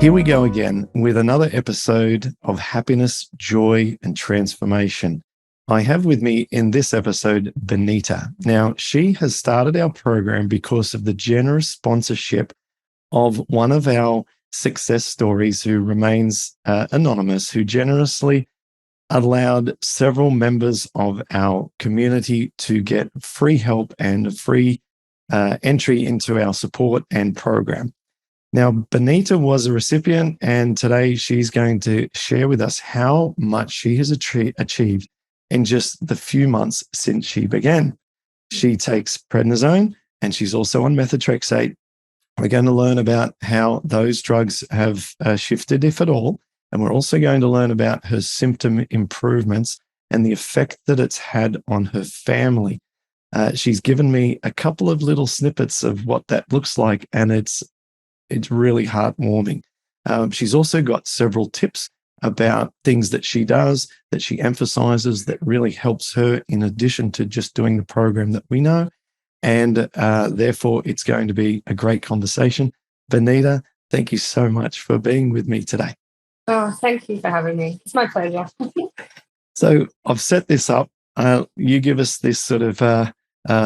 Here we go again with another episode of Happiness, Joy, and Transformation. I have with me in this episode, Benita. Now, she has started our program because of the generous sponsorship of one of our success stories who remains anonymous, who generously allowed several members of our community to get free help and free entry into our support and program. Now, Benita was a recipient, and today she's going to share with us how much she has achieved in just the few months since she began. She takes prednisone, and she's also on methotrexate. We're going to learn about how those drugs have shifted, if at all, and we're also going to learn about her symptom improvements and the effect that it's had on her family. She's given me a couple of little snippets of what that looks like, and it's really heartwarming. She's also got several tips about things that she does, that she emphasizes, that really helps her in addition to just doing the program that we know. And therefore, it's going to be a great conversation. Benita, thank you so much for being with me today. Oh, thank you for having me. It's my pleasure. So I've set this up. You give us this sort of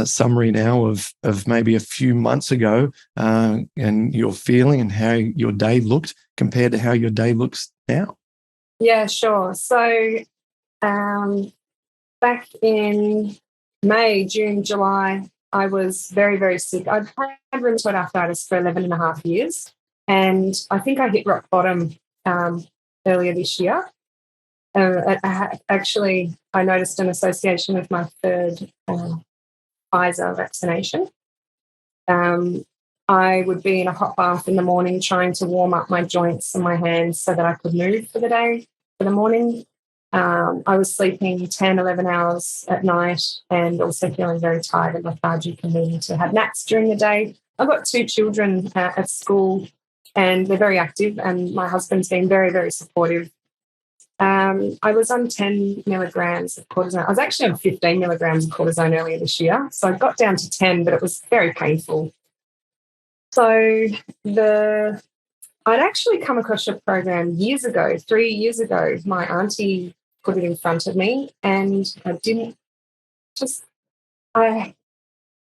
summary now of maybe a few months ago and your feeling and how your day looked compared to how your day looks now. Yeah, sure. So back in May, June, July, I was very, very sick. I'd had rheumatoid arthritis for 11 and a half years. And I think I hit rock bottom earlier this year. Actually, I noticed an association with my third Pfizer vaccination. I would be in a hot bath in the morning trying to warm up my joints and my hands so that I could move for the morning. I was sleeping 10, 11 hours at night and also feeling very tired and lethargic and needing to have naps during the day. I've got 2 children at school and they're very active, and my husband's been very, very supportive. I was on 10 milligrams of cortisone. I was actually on 15 milligrams of cortisone earlier this year. So I got down to 10, but it was very painful. So I'd actually come across your program years ago, 3 years ago. My auntie put it in front of me, and I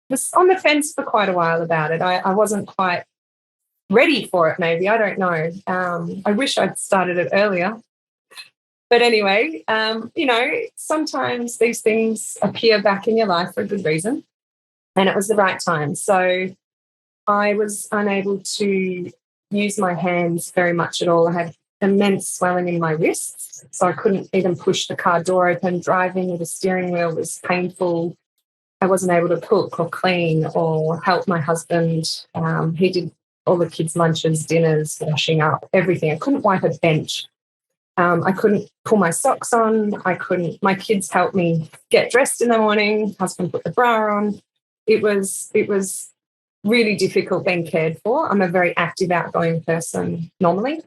was on the fence for quite a while about it. I wasn't quite ready for it, maybe. I don't know. I wish I'd started it earlier. But anyway, sometimes these things appear back in your life for a good reason, and it was the right time. So I was unable to use my hands very much at all. I had immense swelling in my wrists, so I couldn't even push the car door open. Driving with a steering wheel was painful. I wasn't able to cook or clean or help my husband. He did all the kids' lunches, dinners, washing up, everything. I couldn't wipe a bench. I couldn't pull my socks on. My kids helped me get dressed in the morning. Husband put the bra on. It was really difficult being cared for. I'm a very active, outgoing person normally.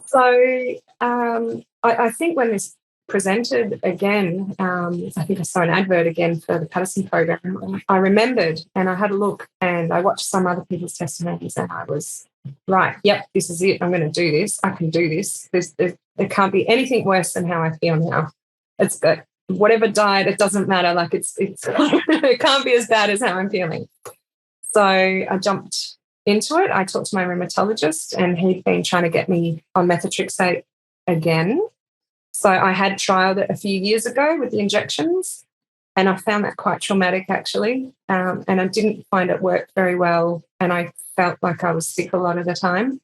So I think when this presented again, I think I saw an advert again for the Paddison Program. I remembered and I had a look and I watched some other people's testimonies and I was right. Yep, this is it. I'm going to do this. I can do this. There can't be anything worse than how I feel now. It's good. Whatever diet, it doesn't matter. Like it's it can't be as bad as how I'm feeling. So I jumped into it. I talked to my rheumatologist and he'd been trying to get me on methotrexate again. So I had trialed it a few years ago with the injections and I found that quite traumatic actually. And I didn't find it work very well and I felt like I was sick a lot of the time.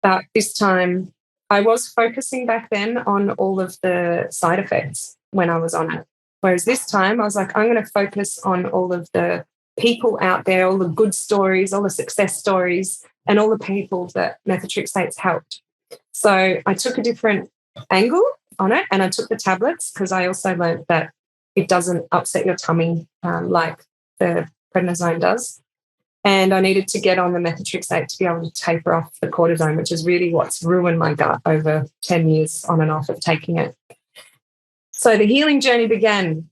But this time I was focusing back then on all of the side effects when I was on it. Whereas this time I was like, I'm going to focus on all of the people out there, all the good stories, all the success stories, and all the people that methotrexate's helped. So I took a different angle on it and I took the tablets because I also learned that it doesn't upset your tummy like the prednisone does. And I needed to get on the methotrexate to be able to taper off the cortisone, which is really what's ruined my gut over 10 years on and off of taking it. So the healing journey began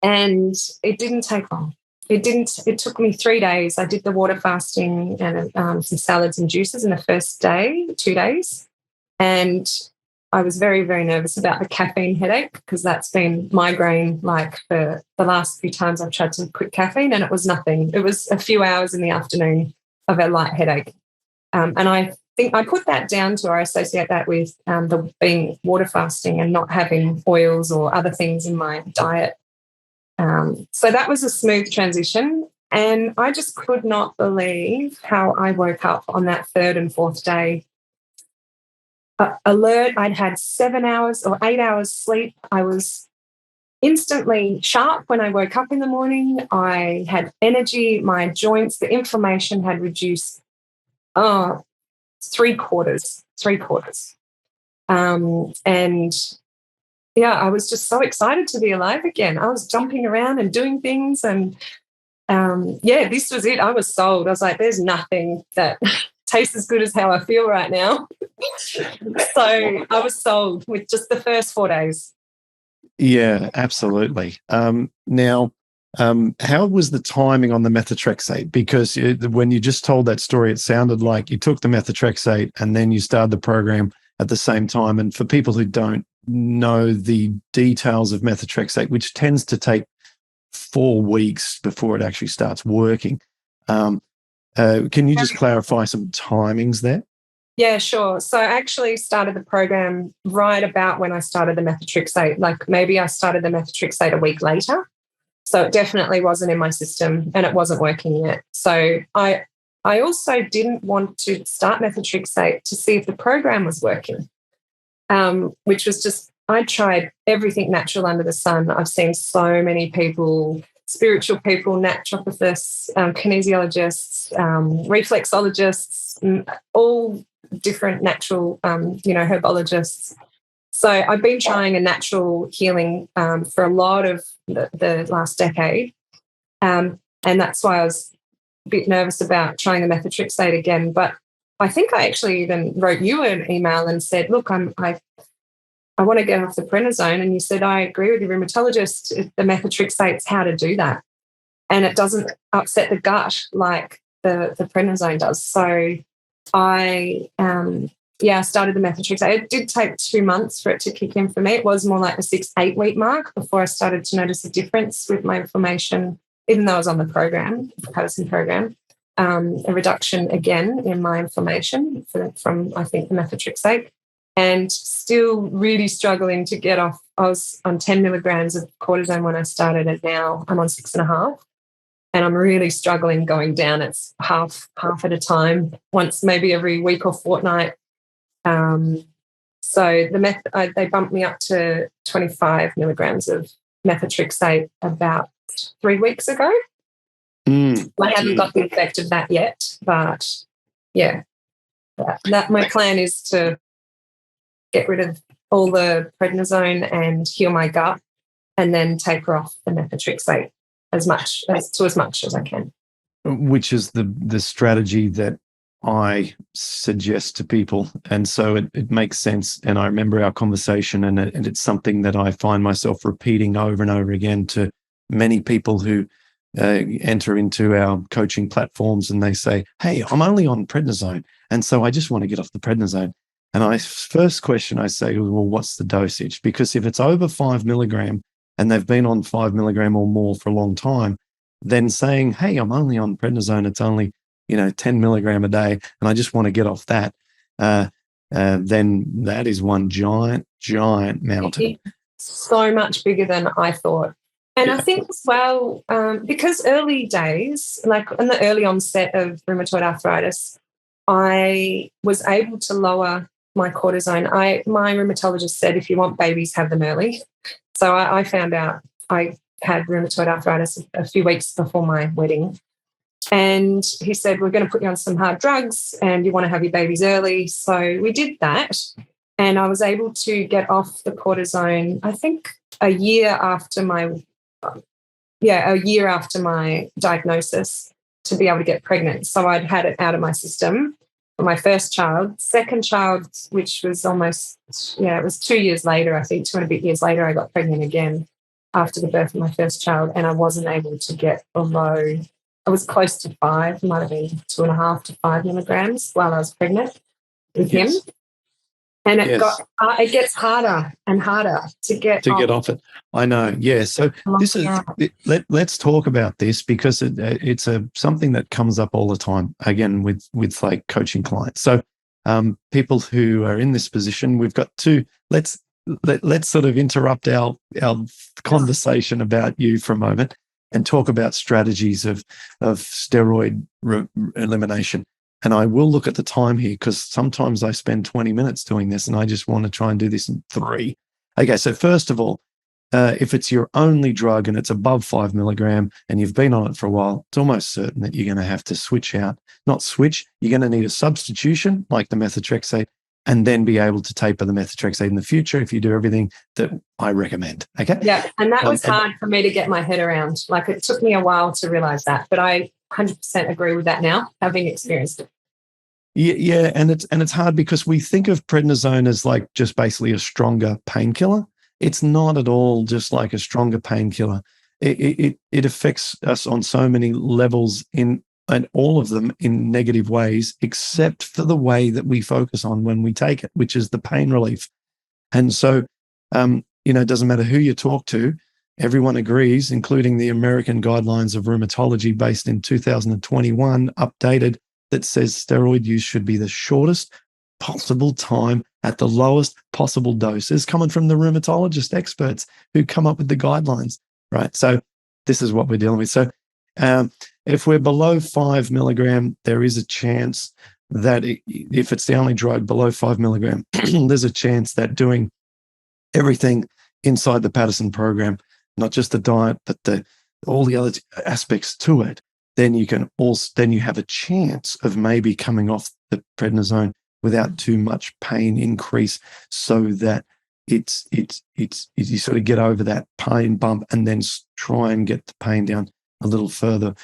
and it didn't take long. It took me 3 days. I did the water fasting and some salads and juices in the first day, 2 days. And I was very, very nervous about the caffeine headache because that's been migraine like for the last few times I've tried to quit caffeine, and it was nothing. It was a few hours in the afternoon of a light headache. And I think I put that down to, or I associate that with the being water fasting and not having oils or other things in my diet. So that was a smooth transition. And I just could not believe how I woke up on that third and fourth day. Alert, I'd had 7 hours or 8 hours sleep. I was instantly sharp when I woke up in the morning. I had energy, my joints, the inflammation had reduced three quarters. And yeah, I was just so excited to be alive again. I was jumping around and doing things, and this was it. I was sold. I was like, there's nothing that tastes as good as how I feel right now. So I was sold with just the first 4 days. Yeah, absolutely. Now, how was the timing on the methotrexate? Because when you just told that story, it sounded like you took the methotrexate and then you started the program at the same time. And for people who don't know the details of methotrexate, which tends to take 4 weeks before it actually starts working, can you just clarify some timings there? Yeah, sure. So I actually started the program right about when I started the methotrexate. Like maybe I started the methotrexate a week later. So it definitely wasn't in my system and it wasn't working yet. So I also didn't want to start methotrexate to see if the program was working, which was just, I tried everything natural under the sun. I've seen so many people, spiritual people, naturopaths, kinesiologists, reflexologists, all different natural, herbologists. So I've been trying a natural healing for a lot of the last decade. And that's why I was a bit nervous about trying the methotrexate again. But I think I actually even wrote you an email and said, look, I want to get off the prednisone. And you said, I agree with your rheumatologist. The methotrexate's how to do that. And it doesn't upset the gut like the prednisone does. So I started the methotrexate. It did take 2 months for it to kick in for me. It was more like the 6-8 week mark before I started to notice a difference with my inflammation, even though I was on the program, the Paddison Program, a reduction again in my inflammation from I think, the methotrexate, and still really struggling to get off. I was on 10 milligrams of cortisone when I started, and now I'm on 6.5. And I'm really struggling going down. It's half at a time, once maybe every week or fortnight. So they bumped me up to 25 milligrams of methotrexate about 3 weeks ago. I haven't got the effect of that yet, but yeah, that my plan is to get rid of all the prednisone and heal my gut, and then taper off the methotrexate as much as I can. Which is the strategy that I suggest to people. And so it makes sense. And I remember our conversation, and it's something that I find myself repeating over and over again to many people who enter into our coaching platforms, and they say, hey, I'm only on prednisone, and so I just want to get off the prednisone. And first question I say, well, what's the dosage? Because if it's over 5 milligram and they've been on 5 milligram or more for a long time, then saying, hey, I'm only on prednisone, it's only 10 milligram a day, and I just want to get off that, then that is one giant mountain. So much bigger than I thought. And I think as well, because early days, like in the early onset of rheumatoid arthritis, I was able to lower my cortisone. My rheumatologist said, if you want babies, have them early. So I found out I had rheumatoid arthritis a few weeks before my wedding. And he said, we're going to put you on some hard drugs and you want to have your babies early. So we did that. And I was able to get off the cortisone, I think a year after my diagnosis, to be able to get pregnant. So I'd had it out of my system for my first child. Second child, which was almost, it was 2 years later, I think 2 and a bit years later, I got pregnant again. after the birth of my first child, and I wasn't able to get below. I was close to 5, might have been 2.5 to 5 milligrams while I was pregnant with him. And it gets harder and harder to get off it. I know. Yeah. So this is let's talk about this, because it's something that comes up all the time. Again, with like coaching clients. So people who are in this position, we've got to let's sort of interrupt our conversation about you for a moment and talk about strategies of steroid elimination. And I will look at the time here, because sometimes I spend 20 minutes doing this and I just want to try and do this in 3. Okay, so first of all, if it's your only drug and it's above 5 milligram and you've been on it for a while, it's almost certain that you're going to have to switch out. Not switch, you're going to need a substitution like the methotrexate, and then be able to taper the methotrexate in the future if you do everything that I recommend. Okay? Yeah, and that was hard for me to get my head around. Like, it took me a while to realize that, but I 100% agree with that now, having experienced it. Yeah, and it's hard because we think of prednisone as like just basically a stronger painkiller. It's not at all just like a stronger painkiller. It affects us on so many levels, and all of them in negative ways, except for the way that we focus on when we take it, which is the pain relief. And so, it doesn't matter who you talk to, everyone agrees, including the American Guidelines of Rheumatology, based in 2021, updated, that says steroid use should be the shortest possible time at the lowest possible doses, coming from the rheumatologist experts who come up with the guidelines, right? So this is what we're dealing with. So if we're below 5 milligram, there is a chance that if it's the only drug below 5 milligram, there's a chance that doing everything inside the Paddison program, not just the diet, but all the other aspects to it, then you have a chance of maybe coming off the prednisone without too much pain increase, so that it's you sort of get over that pain bump and then try and get the pain down a little further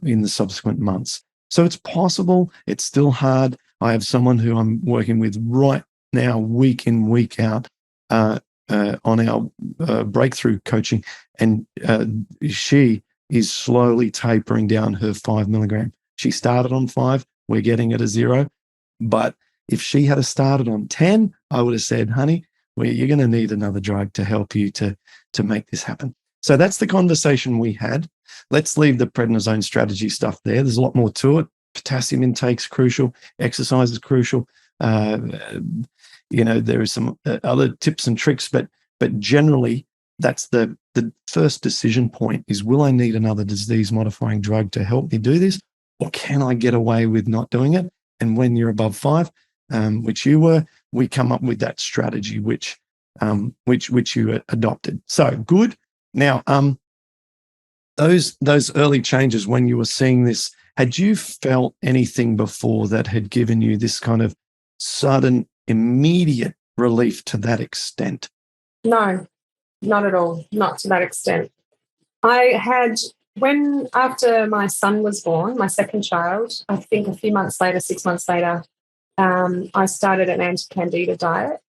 in the subsequent months. So it's possible. It's still hard. I have someone who I'm working with right now, week in, week out, on our breakthrough coaching, and she is slowly tapering down her 5 milligram. She started on 5. We're getting at a 0. But if she had started on 10, I would have said, honey, you're going to need another drug to help you to make this happen. So that's the conversation we had. Let's leave the prednisone strategy stuff there. There's a lot more to it. Potassium intake's crucial. Exercise is crucial. There are some other tips and tricks, but generally, that's the first decision point is, will I need another disease-modifying drug to help me do this, or can I get away with not doing it? And when you're above 5, which you were, we come up with that strategy, which you adopted. So good. Now, those early changes when you were seeing this, had you felt anything before that had given you this kind of sudden, immediate relief to that extent? No. Not at all. Not to that extent. I had, after my son was born, my second child, I think a few months later, 6 months later, I started an anti-candida diet,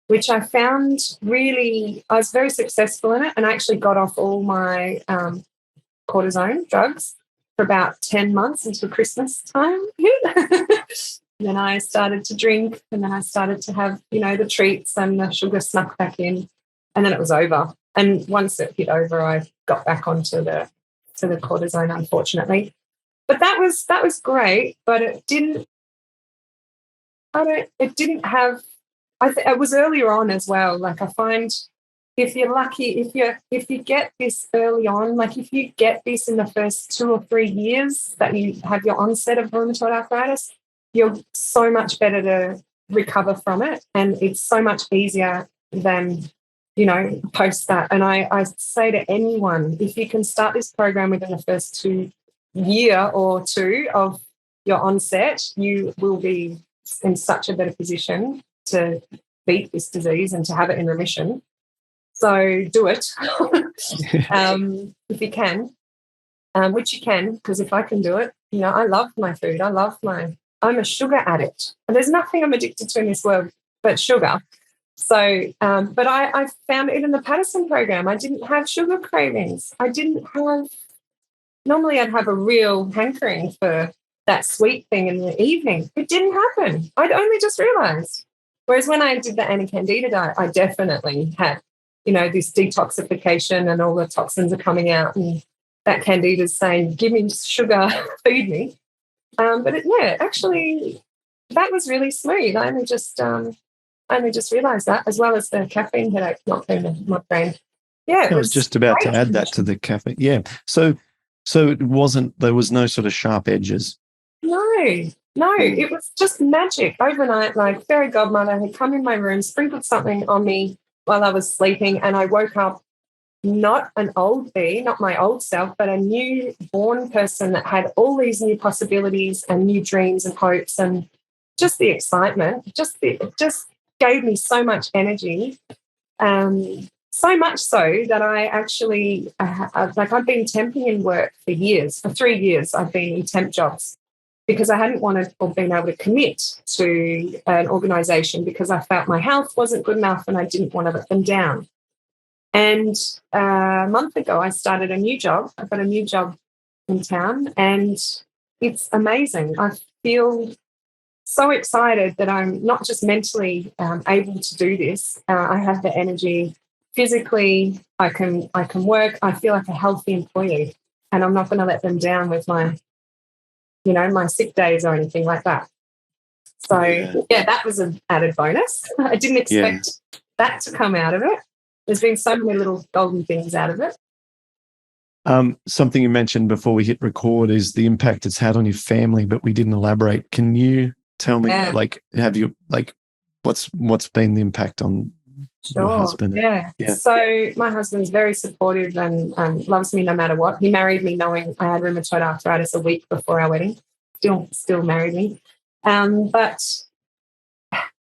which I found I was very successful in it, and I actually got off all my cortisone drugs for about 10 months until Christmas time. Then I started to drink, and then I started to have, the treats, and the sugar snuck back in. And then it was over. And once it hit over, I got back onto the cortisone, unfortunately. But that was great. But it didn't have. It was earlier on as well. Like, I find, if you're lucky, if you get this early on, like if you get this in the first 2 or 3 years that you have your onset of rheumatoid arthritis, you're so much better to recover from it, and it's so much easier than post that. And I say to anyone, if you can start this program within the first year or 2 of your onset, you will be in such a better position to beat this disease and to have it in remission. So do it if you can, which you can, because if I can do it, I love my food. I'm a sugar addict. And there's nothing I'm addicted to in this world but sugar. So, but I found it in the Paddison program. I didn't have sugar cravings. Normally I'd have a real hankering for that sweet thing in the evening. It didn't happen. I'd only just realized. Whereas when I did the anti-candida diet, I definitely had, this detoxification and all the toxins are coming out and that candida's saying, give me sugar, feed me. Actually, that was really smooth. I only just realised that, as well as the caffeine headache not being in my brain. Yeah, I was just about to add that to the caffeine. Yeah, so there was no sort of sharp edges. No, it was just magic overnight. Like fairy godmother had come in my room, sprinkled something on me while I was sleeping, and I woke up not an old bee, not my old self, but a newborn person that had all these new possibilities and new dreams and hopes, and just the excitement, just gave me so much energy. So much so that I actually, I've been temping in work for years. For 3 years, I've been in temp jobs because I hadn't wanted or been able to commit to an organisation because I felt my health wasn't good enough and I didn't want to let them down. And a month ago, I started a new job. I've got a new job in town, and it's amazing. I feel so excited that I'm not just mentally able to do this. I have the energy. Physically, I can work. I feel like a healthy employee, and I'm not going to let them down with my sick days or anything like that. So that was an added bonus. I didn't expect that to come out of it. There's been so many little golden things out of it. Something you mentioned before we hit record is the impact it's had on your family, but we didn't elaborate. Can you tell me, what's been the impact on your husband? Yeah. So my husband's very supportive and loves me no matter what. He married me knowing I had rheumatoid arthritis a week before our wedding. Still married me. But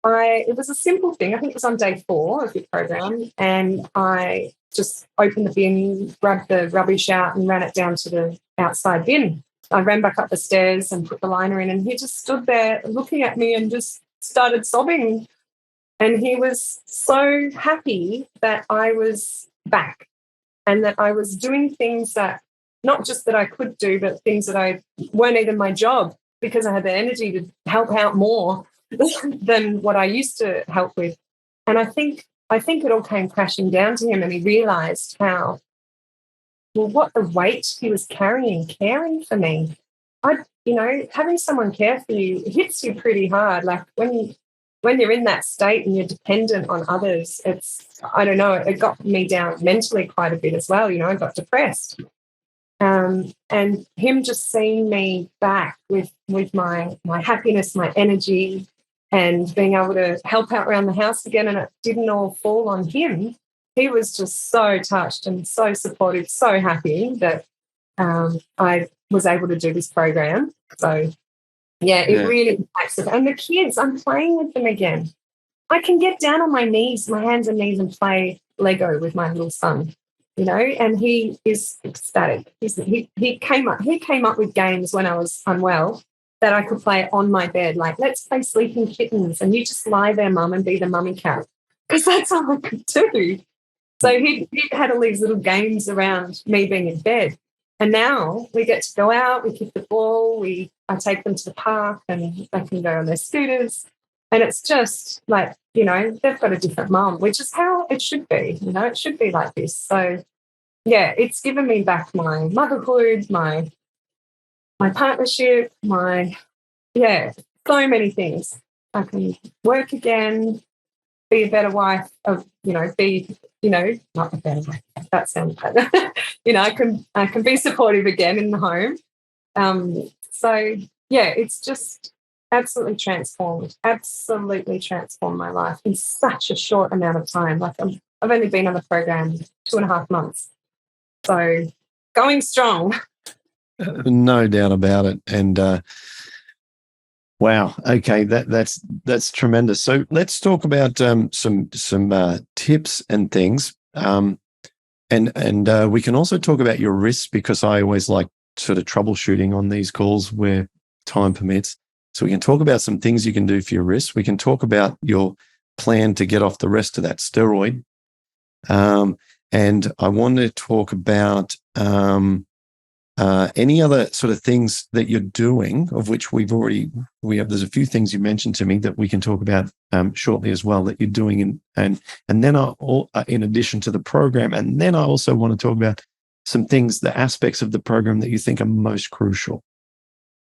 it was a simple thing. I think it was on day 4 of the program, and I just opened the bin, grabbed the rubbish out and ran it down to the outside bin. I ran back up the stairs and put the liner in, and he just stood there looking at me and just started sobbing. And he was so happy that I was back and that I was doing things that, not just that I could do, but things that I weren't even my job, because I had the energy to help out more than what I used to help with. And I think it all came crashing down to him, and he realised what the weight he was caring for me. Having someone care for you hits you pretty hard. Like when you're in that state and you're dependent on others, it got me down mentally quite a bit as well. I got depressed. And him just seeing me back with my happiness, my energy, and being able to help out around the house again, and it didn't all fall on him. He was just so touched and so supportive, so happy that I was able to do this program. So, it really impacts it. And the kids, I'm playing with them again. I can get down on my hands and knees, and play Lego with my little son, and he is ecstatic. He came up with games when I was unwell that I could play on my bed, like, let's play Sleeping Kittens, and you just lie there, mum, and be the mummy cat, because that's all I could do. So he had all these little games around me being in bed. And now we get to go out, we kick the ball, I take them to the park, and they can go on their scooters. And it's just like, they've got a different mum, which is how it should be. It should be like this. So, it's given me back my motherhood, my partnership, so many things. I can work again, be a better wife, not a better wife. That sounds bad. I can be supportive again in the home. It's just absolutely transformed my life in such a short amount of time. Like I've only been on the program 2.5 months. So going strong. No doubt about it. And wow, okay, that's tremendous. So let's talk about some tips and things, and we can also talk about your risks, because I always like sort of troubleshooting on these calls where time permits. So we can talk about some things you can do for your wrists. We can talk about your plan to get off the rest of that steroid. And I want to talk about any other sort of things that you're doing, of which there's a few things you mentioned to me that we can talk about shortly as well that you're doing, and then in addition to the program, and then I also want to talk about some things, the aspects of the program that you think are most crucial.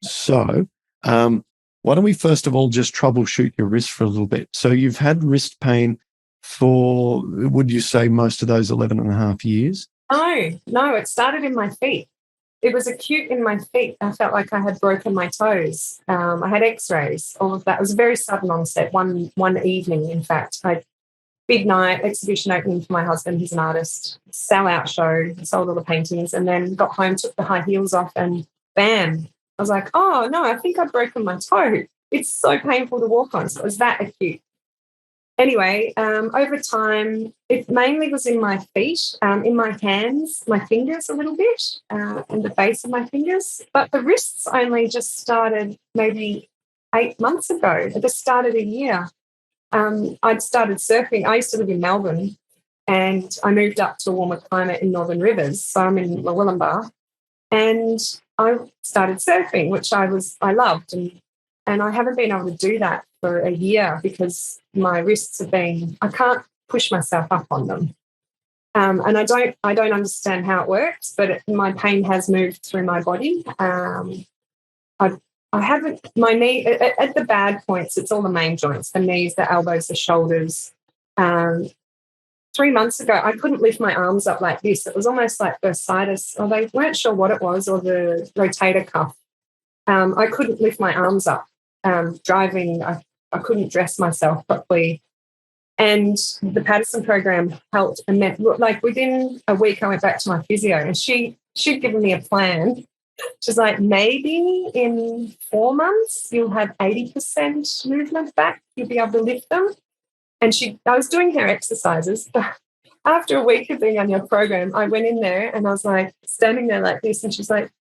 So why don't we first of all just troubleshoot your wrist for a little bit? So you've had wrist pain for, would you say, most of those 11 and a half years? No, it started in my feet. It was acute in my feet. I felt like I had broken my toes. I had x-rays, all of that. It was a very sudden onset, one evening, in fact. Big night, exhibition opening for my husband, he's an artist, sell-out show, sold all the paintings, and then got home, took the high heels off, and bam. I was like, oh, no, I think I've broken my toe. It's so painful to walk on. So it was that acute. Anyway, over time, it mainly was in my feet, in my hands, my fingers a little bit, and the base of my fingers. But the wrists only just started maybe 8 months ago. It just started a year. I'd started surfing. I used to live in Melbourne, and I moved up to a warmer climate in Northern Rivers. So I'm in Willumbar, and I started surfing, which I loved, and I haven't been able to do that for a year because my wrists I can't push myself up on them. And I don't understand how it works, but my pain has moved through my body. I haven't, my knee, at the bad points, it's all the main joints, the knees, the elbows, the shoulders. 3 months ago, I couldn't lift my arms up like this. It was almost like bursitis, or they weren't sure what it was, or the rotator cuff. I couldn't lift my arms up. Driving, I couldn't dress myself properly. And the Paddison Program helped. And then, like, within a week, I went back to my physio, and she'd given me a plan. She's like, maybe in 4 months, you'll have 80% movement back. You'll be able to lift them. And I was doing her exercises. But after a week of being on your program, I went in there and I was like standing there like this. And she's like,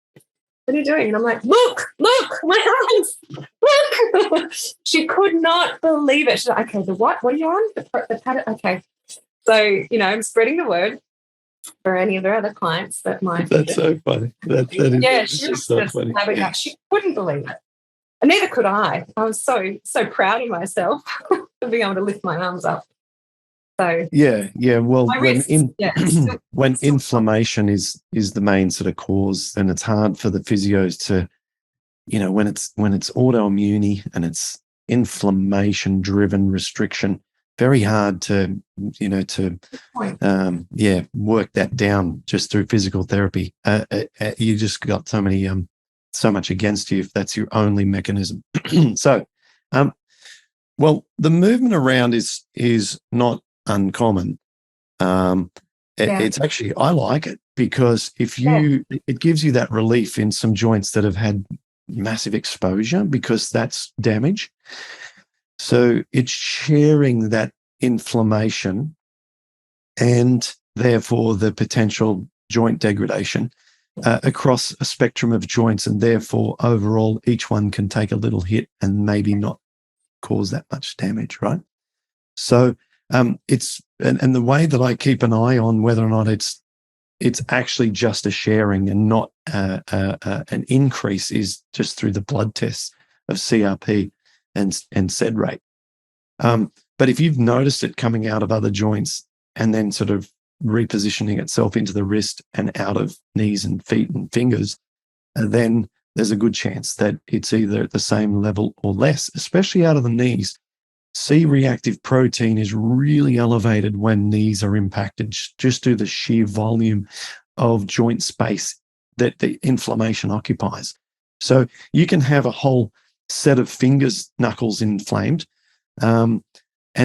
what are you doing? And I'm like, look, my hands, look. She could not believe it. She's like, okay, the what? What are you on? The pad. Okay. So, I'm spreading the word for any of their other clients that might. That's so funny. She was so funny. She couldn't believe it. And neither could I. I was so proud of myself for being able to lift my arms up. So yeah. Well, when inflammation is the main sort of cause, then it's hard for the physios to, when it's autoimmune and it's inflammation driven restriction, very hard to work that down just through physical therapy. You just got so much against you if that's your only mechanism. So, well, the movement around is not uncommon. It's actually, I like it because it gives you that relief in some joints that have had massive exposure because that's damage. So it's sharing that inflammation and therefore the potential joint degradation across a spectrum of joints, and therefore overall each one can take a little hit and maybe not cause that much damage, right? So it's and the way that I keep an eye on whether or not it's actually just a sharing and not an increase is just through the blood tests of CRP and SED rate. But if you've noticed it coming out of other joints and then sort of repositioning itself into the wrist and out of knees and feet and fingers, then there's a good chance that it's either at the same level or less, especially out of the knees. C-reactive protein is really elevated when knees are impacted, just due to the sheer volume of joint space that the inflammation occupies. So you can have a whole set of fingers, knuckles inflamed, and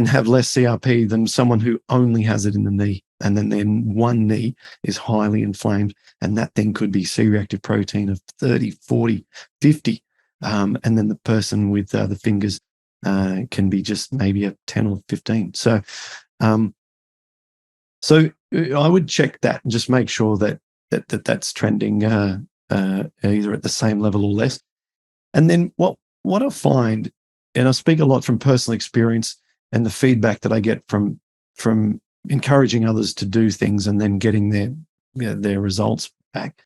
have less CRP than someone who only has it in the knee. And then one knee is highly inflamed, and that then could be C-reactive protein of 30, 40, 50. And then the person with the fingers can be just maybe a 10 or 15. So I would check that and just make sure that's trending either at the same level or less. And then what I find, and I speak a lot from personal experience, and the feedback that I get from encouraging others to do things and then getting their results back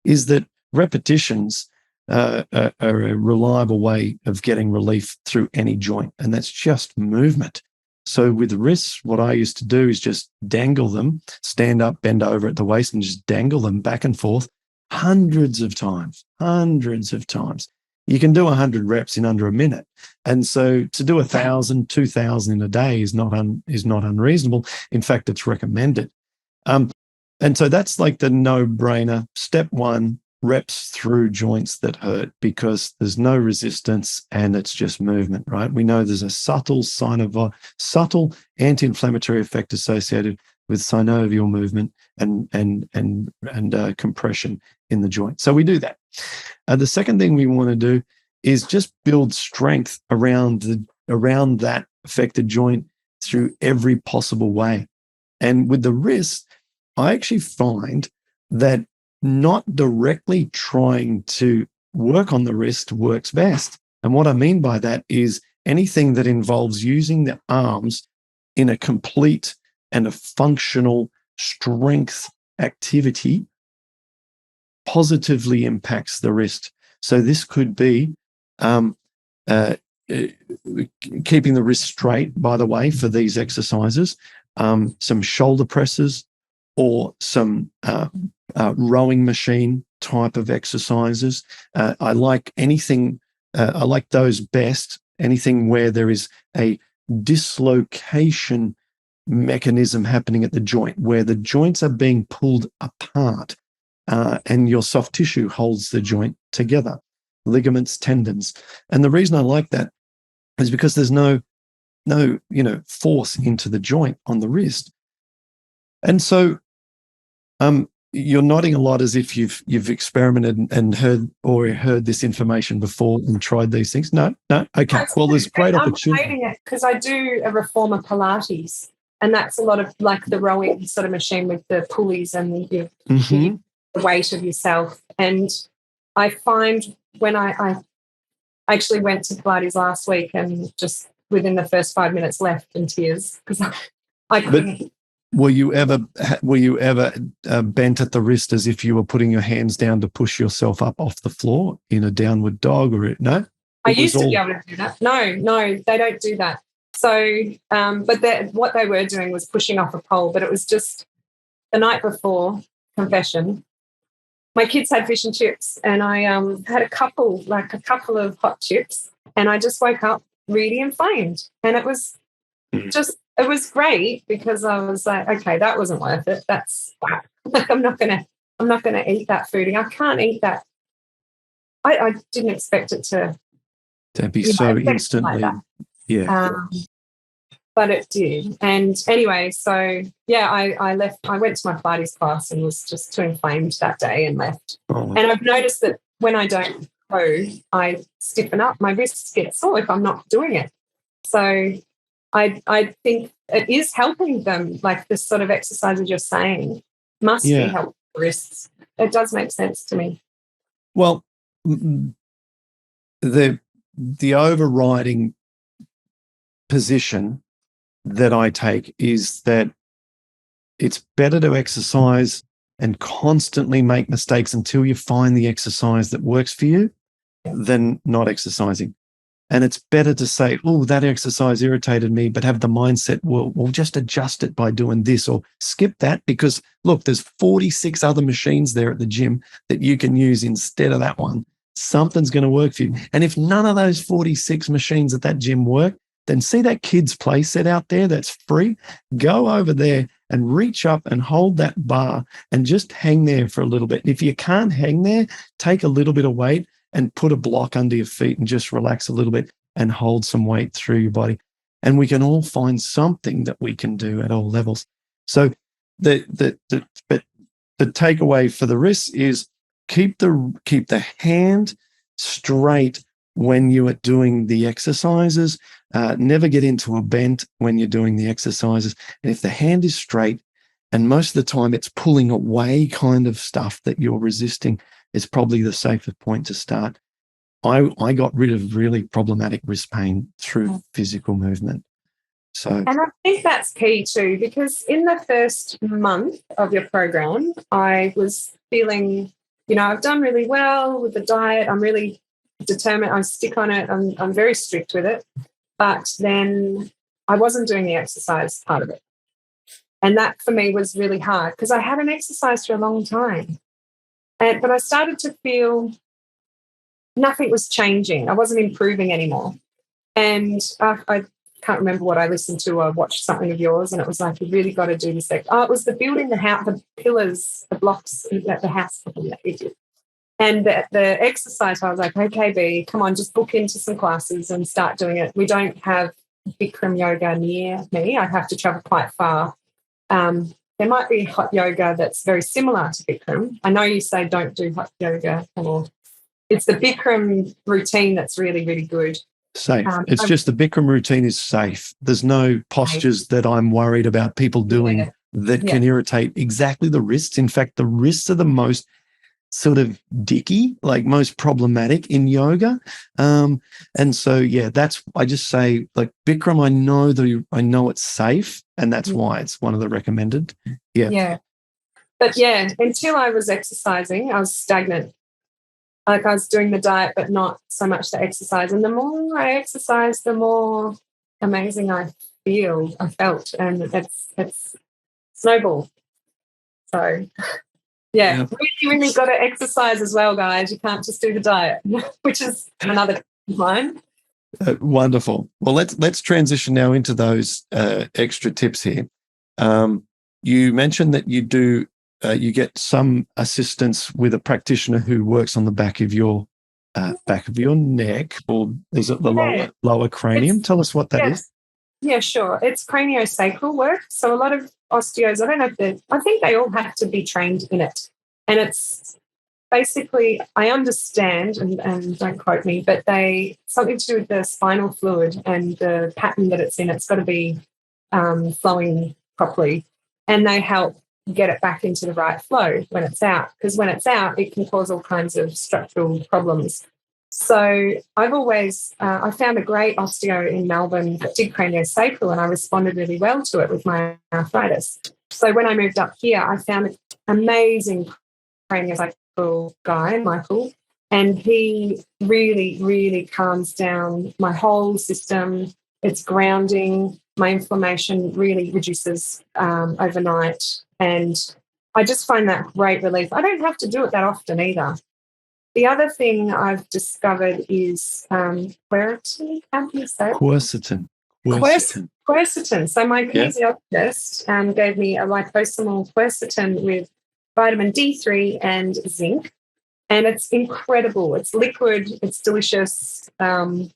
is that repetitions are a reliable way of getting relief through any joint, and that's just movement. So with wrists, what I used to do is just dangle them, stand up, bend over at the waist, and just dangle them back and forth hundreds of times. You can do 100 reps in under a minute. And so to do 1,000, 2,000 in a day is not unreasonable. In fact, it's recommended. And so that's like the no-brainer. Step one, reps through joints that hurt because there's no resistance and it's just movement, right? We know there's a subtle anti-inflammatory effect associated with synovial movement and compression in the joint. So we do that. The second thing we want to do is just build strength around that affected joint through every possible way. And with the wrist, I actually find that not directly trying to work on the wrist works best. And what I mean by that is anything that involves using the arms in a complete and a functional strength activity positively impacts the wrist. So this could be keeping the wrist straight, by the way, for these exercises, some shoulder presses or some rowing machine type of exercises. I like anything, I like those best, anything where there is a dislocation mechanism happening at the joint, where the joints are being pulled apart and your soft tissue holds the joint together, ligaments, tendons. And the reason I like that is because there's no force into the joint on the wrist. And so you're nodding a lot as if you've experimented and heard this information before and tried these things. No. Okay. Well, there's great opportunity. I'm hating it because I do a reformer Pilates, and that's a lot of like the rowing sort of machine with the pulleys and the weight of yourself. And I find when I actually went to Pilates last week and just within the first 5 minutes left in tears because I couldn't. Were you ever bent at the wrist as if you were putting your hands down to push yourself up off the floor in a downward dog or no? I used to be able to do that. No, they don't do that. So, but what they were doing was pushing off a pole, but it was just the night before, confession, my kids had fish and chips and I had a couple of hot chips and I just woke up really inflamed. And it was great because I was like, okay, that wasn't worth it. That's like I'm not gonna eat that food. I can't eat that. I didn't expect it to be so instantly. Like yeah. But it did. And anyway, so yeah, I left. I went to my Pilates class and was just too inflamed that day and left. Oh. And I've noticed that when I don't go, I stiffen up. My wrists get sore if I'm not doing it. So I think it is helping them, like this sort of exercises you're saying must be helping the wrists. It does make sense to me. Well, the overriding position that I take is that it's better to exercise and constantly make mistakes until you find the exercise that works for you than not exercising. And it's better to say, oh, that exercise irritated me, but have the mindset, we'll just adjust it by doing this or skip that because, look, there's 46 other machines there at the gym that you can use instead of that one. Something's going to work for you. And if none of those 46 machines at that gym work, then see that kids' play set out there that's free. Go over there and reach up and hold that bar and just hang there for a little bit. And if you can't hang there, take a little bit of weight and put a block under your feet and just relax a little bit and hold some weight through your body. And we can all find something that we can do at all levels. So the takeaway for the wrists is keep the hand straight when you are doing the exercises. Never get into a bend when you're doing the exercises. And if the hand is straight, and most of the time it's pulling away kind of stuff that you're resisting, is probably the safest point to start. I got rid of really problematic wrist pain through physical movement. So, And I think that's key too, because in the first month of your program, I was feeling, I've done really well with the diet. I'm really determined. I stick on it. I'm very strict with it. But then I wasn't doing the exercise part of it. And that for me was really hard because I hadn't exercised for a long time. But I started to feel nothing was changing. I wasn't improving anymore. And I can't remember what I listened to or watched something of yours, and it was like, you really got to do this. It was the building the house, the pillars, the blocks at the house that you did. And the exercise, I was like, okay, B, come on, just book into some classes and start doing it. We don't have Bikram yoga near me. I have to travel quite far. There might be hot yoga that's very similar to Bikram. I know you say don't do hot yoga, or it's the Bikram routine that's really, really good. Safe. It's just the Bikram routine is safe. There's no postures that I'm worried about people doing that can irritate exactly the wrists. In fact, the wrists are the most sort of dicky, like most problematic in yoga. And so, I just say, like, Bikram, I know it's safe, and that's why it's one of the recommended. Yeah. But until I was exercising, I was stagnant. Like, I was doing the diet, but not so much the exercise. And the more I exercise, the more amazing I felt, and it's snowballed. So, really got to exercise as well, guys. You can't just do the diet, which is another line. Wonderful. Well, let's transition now into those extra tips here. You mentioned that you do. You get some assistance with a practitioner who works on the back of your neck, or is it the lower cranium? Tell us what that is. Yeah, sure. It's craniosacral work. So a lot of osteos, I think they all have to be trained in it. And it's basically, I understand, and don't quote me, but something to do with the spinal fluid and the pattern that it's in. It's got to be flowing properly. And they help get it back into the right flow when it's out, because when it's out, it can cause all kinds of structural problems. So I've always, I found a great osteo in Melbourne that did craniosacral, and I responded really well to it with my arthritis. So when I moved up here, I found an amazing craniosacral guy, Michael, and he really, really calms down my whole system. It's grounding. My inflammation really reduces overnight. And I just find that great relief. I don't have to do it that often either. The other thing I've discovered is quercetin. How do you say it? Quercetin. Quercetin. So my kinesiologist gave me a liposomal quercetin with vitamin D3 and zinc. And it's incredible. It's liquid. It's delicious. And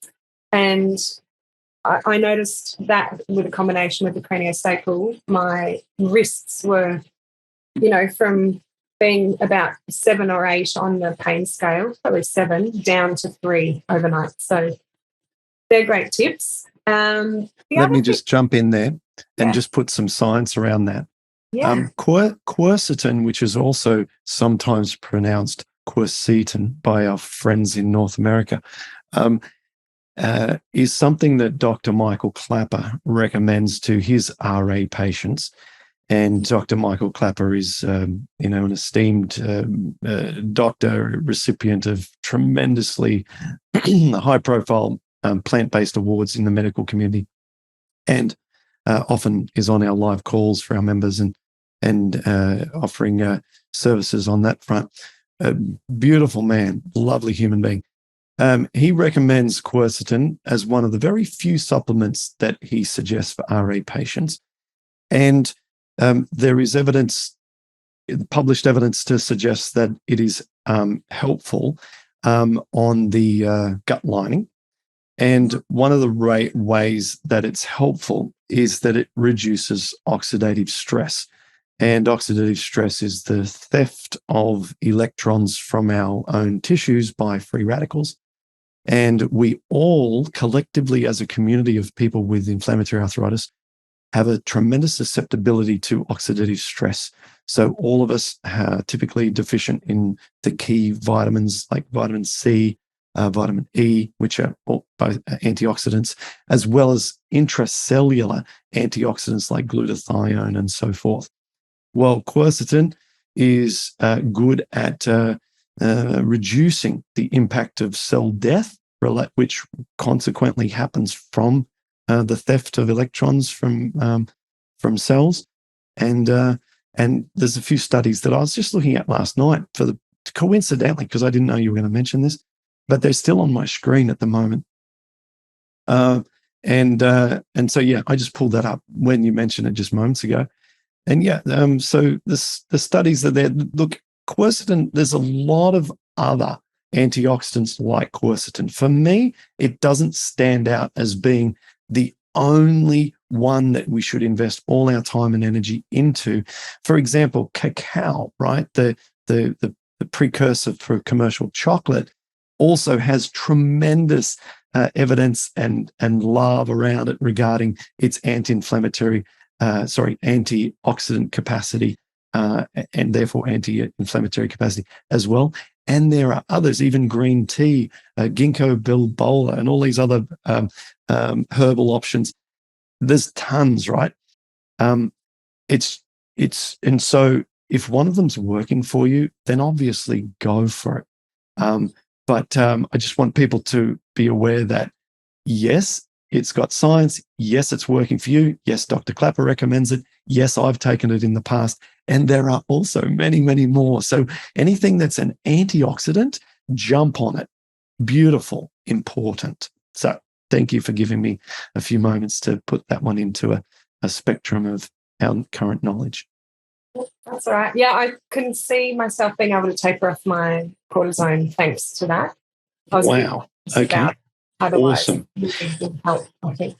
I noticed that with a combination with the craniosacral, my wrists were, from being about 7 or 8 on the pain scale, probably 7, down to 3 overnight. So they're great tips. Let me just jump in there and just put some science around that. Yeah. Quercetin, which is also sometimes pronounced quercetin by our friends in North America, is something that Dr. Michael Clapper recommends to his RA patients. And Dr. Michael Clapper is, an esteemed doctor, recipient of tremendously high-profile plant-based awards in the medical community, and often is on our live calls for our members and offering services on that front. A beautiful man, lovely human being. He recommends quercetin as one of the very few supplements that he suggests for RA patients. And there is published evidence to suggest that it is helpful on the gut lining. And one of the ways that it's helpful is that it reduces oxidative stress. And oxidative stress is the theft of electrons from our own tissues by free radicals. And we all collectively, as a community of people with inflammatory arthritis, have a tremendous susceptibility to oxidative stress. So all of us are typically deficient in the key vitamins like vitamin C, vitamin E, which are both antioxidants, as well as intracellular antioxidants like glutathione and so forth. Well, quercetin is good at reducing the impact of cell death, which consequently happens from the theft of electrons from cells. And there's a few studies that I was just looking at last night coincidentally, because I didn't know you were going to mention this, but they're still on my screen at the moment. And so, yeah, I just pulled that up when you mentioned it just moments ago. And yeah, so the studies that there, look, quercetin, there's a lot of other antioxidants like quercetin. For me, it doesn't stand out as being the only one that we should invest all our time and energy into. For example, cacao, right? The precursor for commercial chocolate also has tremendous evidence and love around it regarding its antioxidant capacity and therefore anti-inflammatory capacity as well. And there are others, even green tea, ginkgo biloba, and all these other herbal options. There's tons, right? And so if one of them's working for you, then obviously go for it. But I just want people to be aware that, yes, it's got science. Yes, it's working for you. Yes, Dr. Clapper recommends it. Yes, I've taken it in the past. And there are also many, many more. So anything that's an antioxidant, jump on it. Beautiful, important. So thank you for giving me a few moments to put that one into a spectrum of our current knowledge. That's all right. Yeah, I can see myself being able to taper off my cortisone thanks to that. Wow. Okay. Otherwise, awesome. It would help, I think.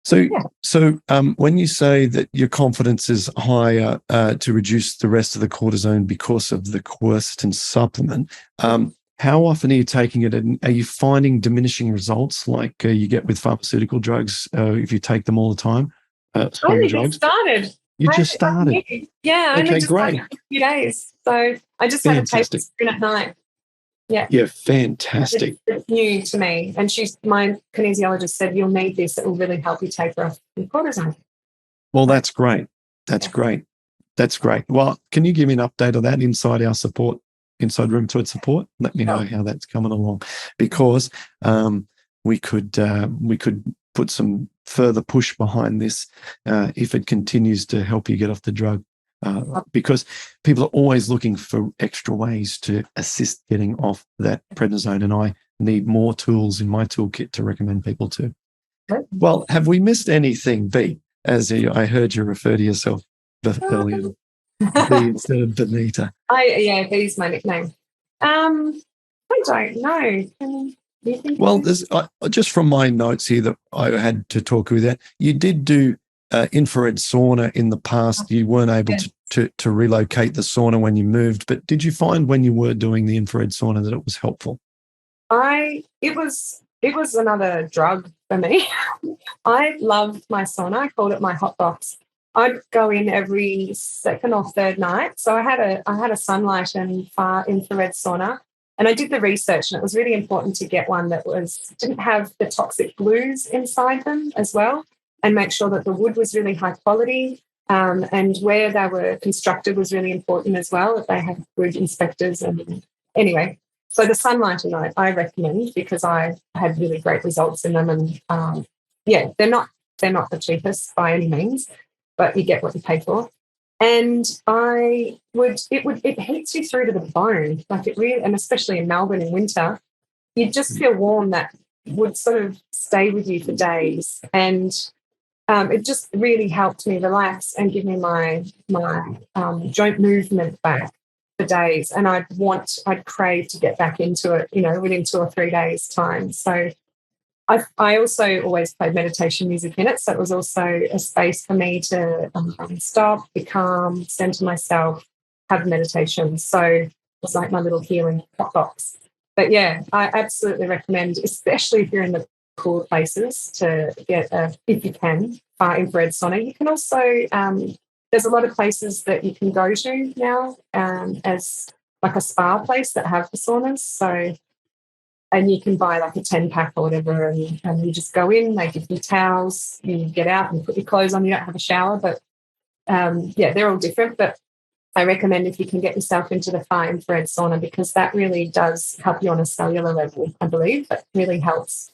So when you say that your confidence is higher to reduce the rest of the cortisone because of the quercetin supplement, how often are you taking it? And are you finding diminishing results like you get with pharmaceutical drugs if you take them all the time? I only just started. You just started? Yeah, I only just great. started a few days. So I just had a taper spoon at night. Yeah. Yeah, fantastic. It's new to me. And my kinesiologist said, you'll need this. It will really help you taper off your cortisone. Well, that's great. That's great. Well, can you give me an update on that inside Rheumatoid Support? Let me know how that's coming along, because we could put some further push behind this if it continues to help you get off the drug. Because people are always looking for extra ways to assist getting off that prednisone, and I need more tools in my toolkit to recommend people to. Well, have we missed anything, B? As I heard you refer to yourself earlier, B instead of Benita. B's my nickname. I don't know. Well, there's just from my notes here that I had to talk with that. You did do infrared sauna in the past. You weren't able to relocate the sauna when you moved, but did you find when you were doing the infrared sauna that it was helpful? It was another drug for me. I loved my sauna. I called it my hot box. I'd go in every second or third night. So I had a sunlight and far infrared sauna. And I did the research, and it was really important to get one that didn't have the toxic glues inside them as well, and make sure that the wood was really high quality, and where they were constructed was really important as well, if they had good inspectors. And anyway, so the sunlight I recommend, because I had really great results in them. And they're not the cheapest by any means, but you get what you pay for. And it heats you through to the bone, like it really, and especially in Melbourne in winter, you just feel warm. That would sort of stay with you for days, and it just really helped me relax and give me my joint movement back for days. And I'd crave to get back into it, within 2 or 3 days' time. So I also always played meditation music in it. So it was also a space for me to stop, be calm, center myself, have meditation. So it was like my little healing hot box. But yeah, I absolutely recommend, especially if you're in the cool places, to get if you can, far infrared sauna. You can also, there's a lot of places that you can go to now as like a spa place that have the saunas. So and you can buy like a 10-pack or whatever, and you just go in, they give you towels, you get out and put your clothes on. You don't have a shower, but they're all different. But I recommend if you can get yourself into the far infrared sauna, because that really does help you on a cellular level, I believe. That really helps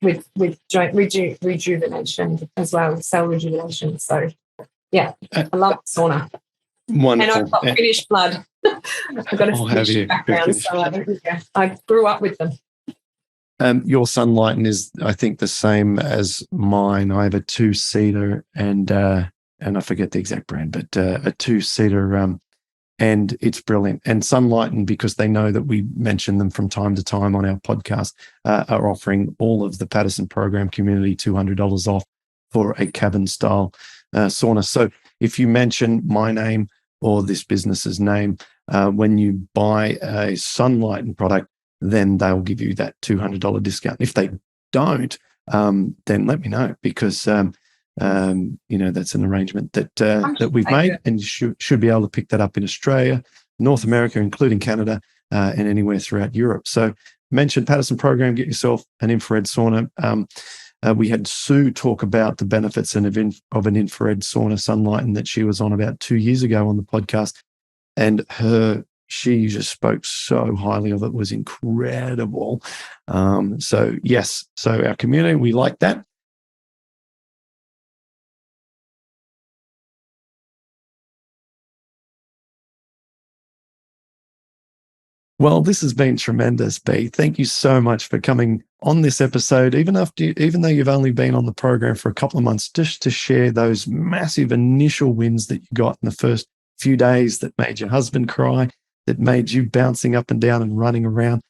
with joint rejuvenation as well, cell rejuvenation. So, yeah, I love sauna. Wonderful. And I've got Finnish blood. I've got a Finnish background, so I grew up with them. Your Sunlighten is, I think, the same as mine. I have a 2-seater and I forget the exact brand, but a 2-seater, and it's brilliant. And Sunlighten, because they know that we mention them from time to time on our podcast, are offering all of the Paddison Program community $200 off for a cabin-style sauna. So if you mention my name or this business's name, when you buy a Sunlighten product, then they'll give you that $200 discount. If they don't, then let me know, because that's an arrangement that we've made, and you should be able to pick that up in Australia, North America, including Canada, and anywhere throughout Europe. So mention Paddison Program, get yourself an infrared sauna. We had Sue talk about the benefits of an infrared sauna Sunlighten that she was on about 2 years ago on the podcast, and she just spoke so highly of it. It was incredible. So our community, we like that. Well, this has been tremendous, B. Thank you so much for coming on this episode, even though you've only been on the program for a couple of months, just to share those massive initial wins that you got in the first few days that made your husband cry, that made you bouncing up and down and running around,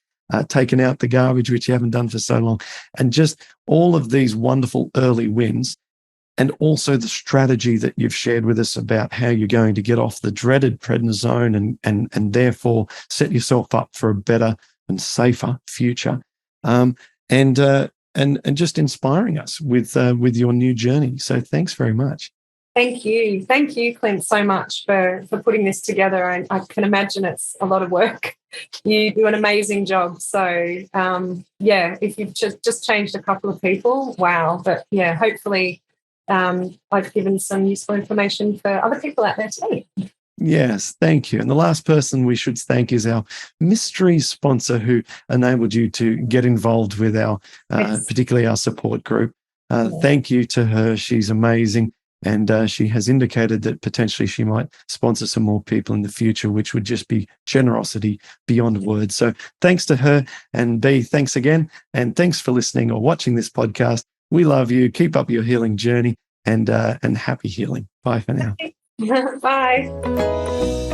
taking out the garbage, which you haven't done for so long, and just all of these wonderful early wins. And also the strategy that you've shared with us about how you're going to get off the dreaded prednisone and therefore set yourself up for a better and safer future, and just inspiring us with your new journey. So thanks very much. Thank you, Clint, so much for putting this together. I can imagine it's a lot of work. You do an amazing job. So if you've just changed a couple of people, wow. But yeah, hopefully. I've given some useful information for other people out there too. Yes, thank you. And the last person we should thank is our mystery sponsor who enabled you to get involved with our, particularly our support group. Thank you to her. She's amazing. And she has indicated that potentially she might sponsor some more people in the future, which would just be generosity beyond words. So thanks to her. And B, thanks again. And thanks for listening or watching this podcast. We love you. Keep up your healing journey and happy healing. Bye for now. Bye.